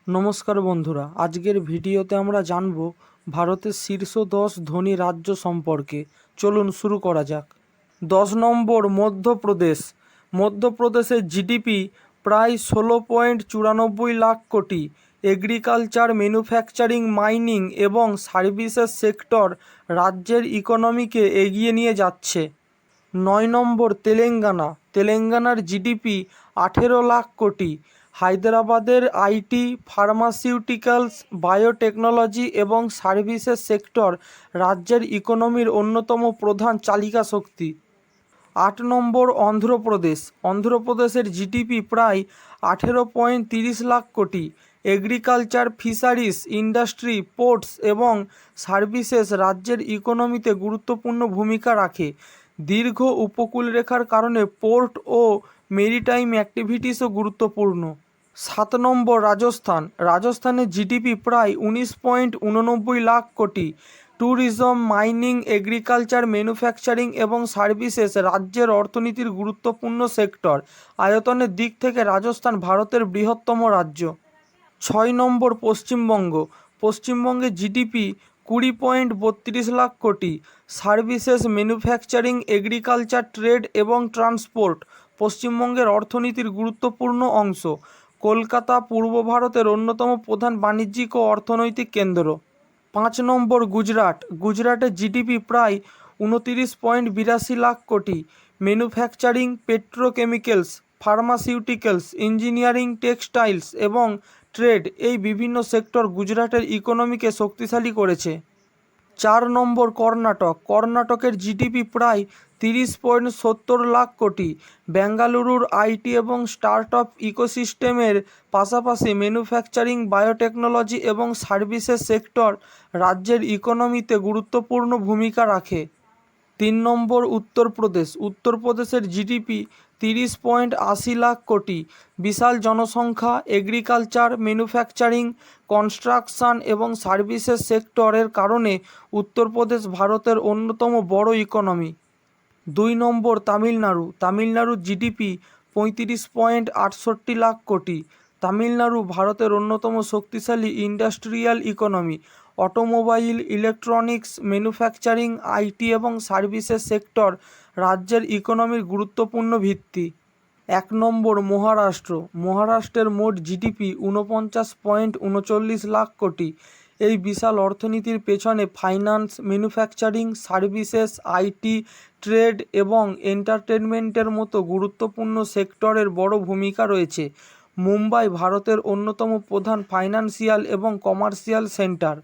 নমস্কার বন্ধুরা, আজকের ভিডিওতে আমরা জানব ভারতের শীর্ষ 10 ধনী রাজ্য সম্পর্কে। চলুন শুরু করা যাক। 10 নম্বর মধ্যপ্রদেশ। মধ্যপ্রদেশের জিডিপি প্রায় 16.94 লাখ কোটি। এগ্রিকালচার, ম্যানুফ্যাকচারিং, মাইনিং এবং সার্ভিসেস সেক্টর রাজ্যের ইকোনমিকে এগিয়ে নিয়ে যাচ্ছে। 9 নম্বর তেলেঙ্গানা। তেলেঙ্গানার জিডিপি 18 লাখ কোটি। হায়দ্রাবাদের আইটি, ফার্মাসিউটিক্যালস, বায়োটেকনোলজি এবং সার্ভিসেস সেক্টর রাজ্যের ইকোনমির অন্যতম প্রধান চালিকা শক্তি। 8 নম্বর অন্ধ্রপ্রদেশ। অন্ধ্রপ্রদেশের জিডিপি প্রায় 18.30 লাখ কোটি। এগ্রিকালচার, ফিশারিজ, ইন্ডাস্ট্রি, পোর্টস এবং সার্ভিসেস রাজ্যের ইকোনমিতে গুরুত্বপূর্ণ ভূমিকা রাখে। দীর্ঘ উপকূলরেখার কারণে পোর্ট ও মেরিটাইম অ্যাক্টিভিটিসও গুরুত্বপূর্ণ। 7 নম্বর রাজস্থান। রাজস্থানের জিডিপি প্রায় 19.89 লাখ কোটি। ট্যুরিজম, মাইনিং, এগ্রিকালচার, ম্যানুফ্যাকচারিং এবং সার্ভিসেস রাজ্যের অর্থনীতির গুরুত্বপূর্ণ সেক্টর। আয়তনের দিক থেকে রাজস্থান ভারতের বৃহত্তম রাজ্য। 6 নম্বর পশ্চিমবঙ্গ। পশ্চিমবঙ্গের জিডিপি 20.32 লাখ কোটি। সার্ভিসেস, ম্যানুফ্যাকচারিং, এগ্রিকালচার, ট্রেড এবং ট্রান্সপোর্ট পশ্চিমবঙ্গের অর্থনীতির গুরুত্বপূর্ণ অংশ। কলকাতা পূর্ব ভারতের অন্যতম প্রধান বাণিজ্যিক ও অর্থনৈতিক কেন্দ্র। 5 নম্বর গুজরাট। গুজরাটের জিডিপি প্রায় 29.82 লাখ কোটি। Manufacturing, petrochemicals, pharmaceuticals, engineering, textiles এবং ট্রেড এই বিভিন্ন সেক্টর গুজরাটের ইকোনমিকে শক্তিশালী করেছে। 4 নম্বর কর্ণাটক। কর্ণাটকের জিডিপি প্রায় 30.70 লাখ কোটি। বেঙ্গালুরুর আইটি এবং স্টার্টআপ ইকোসিস্টেমের পাশাপাশি ম্যানুফ্যাকচারিং, বায়োটেকনোলজি এবং সার্ভিসেস সেক্টর রাজ্যের ইকোনমিতে গুরুত্বপূর্ণ ভূমিকা রাখে। 3 নম্বর উত্তরপ্রদেশ। উত্তরপ্রদেশের জিডিপি 30.80 লাখ কোটি। বিশাল জনসংখ্যা, এগ্রিকালচার, ম্যানুফ্যাকচারিং, কনস্ট্রাকশন এবং সার্ভিসেস সেক্টরের কারণে উত্তরপ্রদেশ ভারতের অন্যতম বড় ইকোনমি। 2 নম্বর তামিলনাড়ু। তামিলনাড়ুর জিডিপি 35.68 লাখ কোটি। তামিলনাড়ু ভারতের অন্যতম শক্তিশালী industrial economy. Automobile, electronics, manufacturing, IT এবং সার্ভিসেস সেক্টর রাজ্যের ইকোনমির গুরুত্বপূর্ণ ভিত্তি। 1 নম্বর মহারাষ্ট্র। মহারাষ্ট্রের মোট জিডিপি 49.39 লাখ কোটি। এই বিশাল অর্থনীতির পেছনে finance, manufacturing, services, IT, trade এবং এন্টারটেনমেন্টের মতো গুরুত্বপূর্ণ সেক্টরের বড় ভূমিকা রয়েছে। মুম্বাই ভারতের অন্যতম প্রধান ফাইন্যান্সিয়াল এবং কমার্শিয়াল সেন্টার।